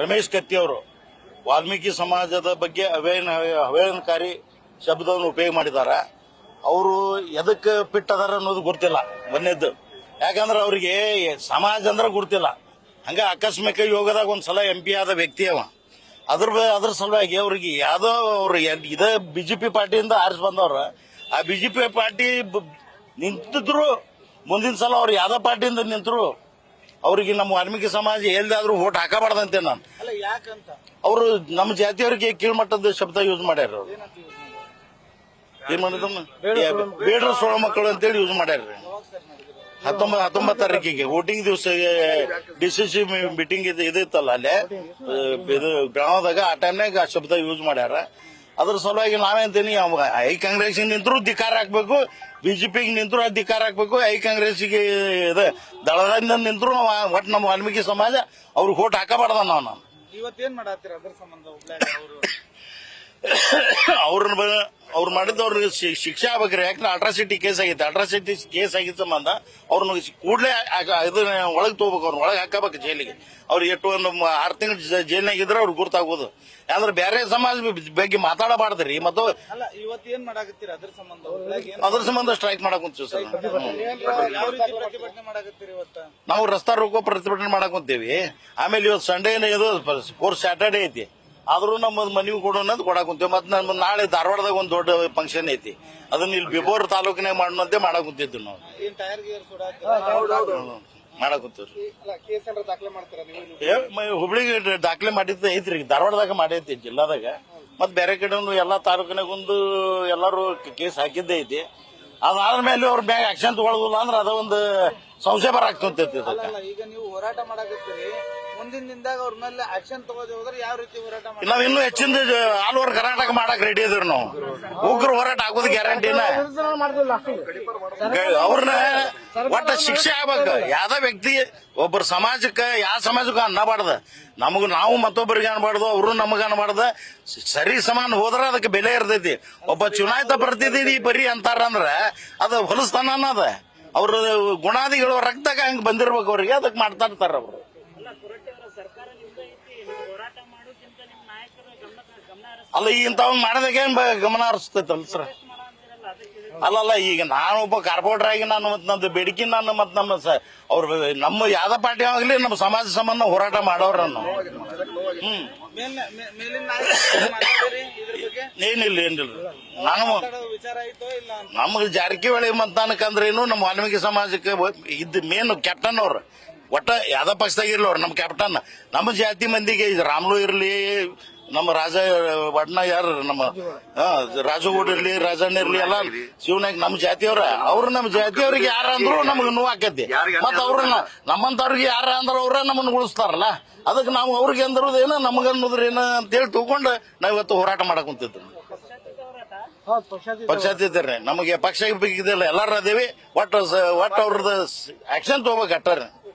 ರಮೇಶ್ ಕತ್ತಿ ಅವರು ವಾಲ್ಮೀಕಿ ಸಮಾಜದ ಬಗ್ಗೆ ಅವೇಳನಕಾರಿ ಶಬ್ದವನ್ನು ಉಪಯೋಗ ಮಾಡಿದ್ದಾರೆ. ಅವರು ಎದಕ್ಕೆ ಪಿಟ್ಟದಾರ ಅನ್ನೋದು ಗೊತ್ತಿಲ್ಲ ಒಂದೇದ್ದು. ಯಾಕಂದ್ರೆ ಅವ್ರಿಗೆ ಸಮಾಜ ಅಂದ್ರೆ ಗೊತ್ತಿಲ್ಲ. ಹಂಗ ಆಕಸ್ಮಿಕ ಯೋಗದಾಗ ಒಂದ್ಸಲ MP ಆದ ವ್ಯಕ್ತಿ ಅವ. ಅದ್ರ ಸಲುವಾಗಿ ಅವ್ರಿಗೆ ಯಾವ್ದೋ ಅವ್ರು ಇದ ಬಿಜೆಪಿ ಪಾರ್ಟಿಯಿಂದ ಆರಿಸಿ ಬಂದವ್ರ. ಆ ಬಿಜೆಪಿ ಪಾರ್ಟಿ ನಿಂತಿದ್ರು ಮುಂದಿನ ಸಲ ಅವ್ರು ಯಾವ್ದೋ ಪಾರ್ಟಿಯಿಂದ ನಿಂತರು ಅವ್ರಿಗೆ ನಮ್ಮ ವಾಲ್ಮೀಕಿ ಸಮಾಜ ಎಲ್ದಾದ್ರೂ ಓಟ್ ಹಾಕಬಾರ್ದಂತೆ ನಾನು. ಅವರು ನಮ್ಮ ಜಾತಿಯವ್ರಿಗೆ ಕೀಳ್ಮಟ್ಟದ ಶಬ್ದ ಯೂಸ್ ಮಾಡ್ಯಾರ. ಬೇಡ್ರ ಸೋಳ ಮಕ್ಕಳು ಅಂತೇಳಿ ಯೂಸ್ ಮಾಡ್ಯಾರ. 19 ತಾರೀಕಿಗೆ ವೋಟಿಂಗ್ ದಿವಸ DCC ಮೀಟಿಂಗ್ ಇದಿತ್ತಲ್ಲ ಅಲ್ಲೇ ಇದು ಗ್ರಾಮದಾಗ, ಆ ಟೈಮ್ನಾಗ ಆ ಶಬ್ದ ಯೂಸ್ ಮಾಡ್ಯಾರ. ಅದ್ರ ಸಲುವಾಗಿ ನಾವೇಂತೀನಿ, ಐ ಕಾಂಗ್ರೆಸ್ ನಿಂತರೂ ಧಿಕಾರ ಹಾಕ್ಬೇಕು, ಬಿಜೆಪಿಗೆ ನಿಂತರೂ ಧಿಕಾರ ಹಾಕ್ಬೇಕು, ಐ ಕಾಂಗ್ರೆಸ್ಗೆ ದಳದಿಂದ ನಿಂತರೂ ಒಟ್ಟು ನಮ್ಮ ವಾಲ್ಮೀಕಿ ಸಮಾಜ ಅವ್ರಿಗೆ ಓಟ್ ಹಾಕಬಾರ್ದ ನಾವು. ಇವತ್ತೇನ್ ಮಾಡತ್ತೀರ ಅದ್ರ ಸಂಬಂಧ? ಅವ್ರು ಮಾಡಿದವ್ರಿಗೆ ಶಿಕ್ಷೆ ಆಗ್ಬೇಕ್ರಿ. ಯಾಕಂದ್ರೆ ಅಟ್ರಾಸಿಟಿ ಕೇಸ್ ಆಗೈತೆ. ಅಟ್ರಾಸಿಟಿ ಕೇಸ್ ಆಗಿದ್ದ ಸಂಬಂಧ ಅವ್ರನ್ನ ಕೂಡಲೇ ಇದನ್ನ ಒಳಗೆ ತಗೋಬೇಕು, ಅವ್ರನ್ನ ಒಳಗೆ ಹಾಕಬೇಕು ಜೈಲಿಗೆ. ಅವ್ರು ಎಷ್ಟು ಒಂದು 6 ತಿಂಗಳು ಜೈಲಿನಾಗಿದ್ರೆ ಅವ್ರಿಗೆ ಗುರ್ತಾಗೋದು. ಯಾಕಂದ್ರೆ ಬೇರೆ ಸಮಾಜ ಬಗ್ಗೆ ಮಾತಾಡಬಾರ್ದ್ರಿ. ಮತ್ತು ಇವತ್ತೇನ್ ಮಾಡಾಕತ್ತೀರ ಅದ್ರ ಸಂಬಂಧ? ಅದ್ರ ಸಂಬಂಧ ಸ್ಟ್ರೈಕ್ ಮಾಡಕ್ ಕುಂತೀವಿ ಸರ್. ಪ್ರತಿಭಟನೆ ಮಾಡಾಕತ್ತೀರಿ ಇವತ್ತ? ನಾವು ರಸ್ತಾ ರೋಕೋ ಪ್ರತಿಭಟನೆ ಮಾಡಕ್ ಕುಂತೀವಿ. ಆಮೇಲೆ ಇವತ್ತು ಸಂಡೇ ಇದು ಫೋರ್ತ್ ಸ್ಯಾಟರ್ಡೇ ಐತಿ. ಆದ್ರೂ ನಮ್ಮ ಮನವಿ ಕೊಡೋಣ ಕೊಡಾಕ್ ಕುಂತೀವಿ. ಮತ್ತೆ ನಮ್ಮ ನಾಳೆ ಧಾರವಾಡದಾಗ ಒಂದು ದೊಡ್ಡ ಫಂಕ್ಷನ್ ಐತಿ. ಅದನ್ನ ಇಲ್ಲಿ ಬಿಬೋರ್ ತಾಲೂಕಿನಾಗ ಮಾಡೋದಂತೆ ಮಾಡಕ್ ಕುಂತಿದ್ವಿ ನಾವು. ಮಾಡಕ್ ಕುಂತೀವ್ರಿ. ಹುಬ್ಳಿಗೆ ದಾಖಲೆ ಮಾಡಿದ್ದು ಐತ್ರಿ, ಧಾರವಾಡದಾಗ ಮಾಡೈತಿ ಜಿಲ್ಲಾದಾಗ. ಮತ್ ಬೇರೆ ಕಡೆ ಎಲ್ಲಾ ತಾಲೂಕಿನಾಗ ಒಂದು ಎಲ್ಲಾರು ಕೇಸ್ ಹಾಕಿದ್ದೇ ಐತಿ. ಅದಾದ್ಮೇಲೆ ಅವ್ರ ಮ್ಯಾಗ ಆಕ್ಷನ್ ತಗೊಳ್ಳೋದಿಲ್ಲ ಅಂದ್ರೆ ಅದೊಂದು ಸಂಶಯ ಬರಾಕ್ತೈತಿ. ಈಗ ನೀವು ಹೋರಾಟ ಮಾಡಾಕತ್ತೀರಿ, ಮುಂದಿನ ದಿನದಾಗ ಅವ್ರ ಮೇಲೆ ಆಕ್ಷನ್ ತಗೋದೇ ಹೋದ್ರೆ ಯಾವ ರೀತಿ ಹೋರಾಟ ಮಾಡಿ? ನಾವ್ ಇನ್ನೂ ಹೆಚ್ಚಿನ ಆಲ್ ಓವರ್ ಕರ್ನಾಟಕ ಮಾಡಕ್ ರೆಡಿ ಇದ್ರಿ ನಾವು. ಉಗ್ರ ಹೋರಾಟ ಆಗೋದು ಗ್ಯಾರಂಟಿನ. ಅವ್ರನ್ನ ಒಟ್ಟ ಶಿಕ್ಷೆ ಆಗ್ಬೇಕು. ಯಾವ್ದ ವ್ಯಕ್ತಿ ಒಬ್ಬರ ಸಮಾಜಕ್ಕೆ ಯಾವ ಸಮಾಜಕ್ಕೂ ಅನ್ನಬಾರ್ದ. ನಾವು ಮತ್ತೊಬ್ಬರಿಗೆ ಅನ್ಬಾರ್ದು, ಅವರು ನಮಗ ಅನ್ಬಾರ್ದ. ಸರಿ ಸಮಾನ ಹೋದ್ರ ಅದಕ್ಕೆ ಬೆಲೆ ಇರ್ತೈತಿ. ಒಬ್ಬ ಚುನಾಯಿತ ಪ್ರತಿನಿಧಿ ಬರೀ ಅಂತಾರಂದ್ರ ಅದು ಹೊಲಸ್ತಾನ ಅನ್ನದ. ಅವ್ರ ಗುಣಾದಿಗಳು ರಕ್ತದಾಗ ಹಂಗ ಬಂದಿರ್ಬೇಕು ಅವ್ರಿಗೆ, ಅದಕ್ಕೆ ಮಾಡ್ತಾ ಇರ್ತಾರ ಅವರು. ಅಲ್ಲ ಇಂಥವ್ ಮಾಡಿದಾಗ ಏನ್ ಗಮನ ಹರಿಸ್ತೈತಲ್ಲ ಸರ್? ಅಲ್ಲಲ್ಲ, ಈಗ ನಾನು ಒಬ್ಬ ಕಾರ್ಪೊರೇಟರ್ ಆಗಿ ನಾನು ಮತ್ ನಂದು ಬೇಡಿಕೆ ನಾನು ಮತ್ ಅವ್ರ ನಮ್ಮ ಯಾವ್ದ ಪಾರ್ಟಿ ಆಗ್ಲಿ ನಮ್ಮ ಸಮಾಜ ಸಂಬಂಧ ಹೋರಾಟ ಮಾಡೋರ ನಾವು. ಏನಿಲ್ಲ ನಾನು ನಮ್ಗೆ ಜಾರಕಿಹೊಳಿ ಮತದಾನಕ್ಕಂದ್ರೇನು ನಮ್ಮ ವಾಲ್ಮೀಕಿ ಸಮಾಜಕ್ಕೆ ಇದ್ ಮೇನ್ ಕ್ಯಾಪ್ಟನ್ ಅವ್ರು. ಒಟ್ಟ ಯಾವ್ದ ಪಕ್ಷದಾಗ ಇರ್ಲಿ ಅವ್ರು ನಮ್ಮ ಕ್ಯಾಪ್ಟನ್. ನಮ್ಮ ಜಾತಿ ಮಂದಿಗೆ ರಾಮ್ಲು ಇರ್ಲಿ, ನಮ್ಮ ರಾಜ ವಡ್ನ ಯಾರು ನಮ್ಮ ರಾಜಗೌಡ ಇರ್ಲಿ, ರಾಜಣ್ಣ ಇರ್ಲಿ, ಎಲ್ಲ ಶಿವನಾಯಕ್ ನಮ್ಮ ಜಾತಿಯವ್ರ. ಅವ್ರು ನಮ್ಮ ಜಾತಿಯವ್ರಿಗೆ ಯಾರ ಅಂದ್ರು ನಮ್ಗೆ ನೋವು ಆಕೈತಿ. ಮತ್ತ ಅವ್ರನ್ನ ನಮ್ಮಂತವ್ರಿಗೆ ಯಾರ ಅಂದ್ರ ಅವ್ರ ನಮ್ಮನ್ನ ಉಳಿಸ್ತಾರಲ್ಲ, ಅದಕ್ಕೆ ನಾವು ಅವ್ರಿಗೆ ಅಂದ್ರದೇನ ನಮಗನ್ನೋದ್ರೇನ ಅಂತೇಳಿ ತಗೊಂಡು ನಾವ್ ಇವತ್ತು ಹೋರಾಟ ಮಾಡಕ್ ಕುಂತಿದ್ರು. ಪಕ್ಷಾತೀತರೇ ನಮಗೆ ಪಕ್ಷ ಬೇಕಿದ್ದಿಲ್ಲ, ಎಲ್ಲಾರು ಅದೇವಿ. ಒಟ್ಟು ಅವ್ರದ್ದು ಆಕ್ಷನ್ ತಗೋಬೇಕು ಅಟ್ಟಾರ.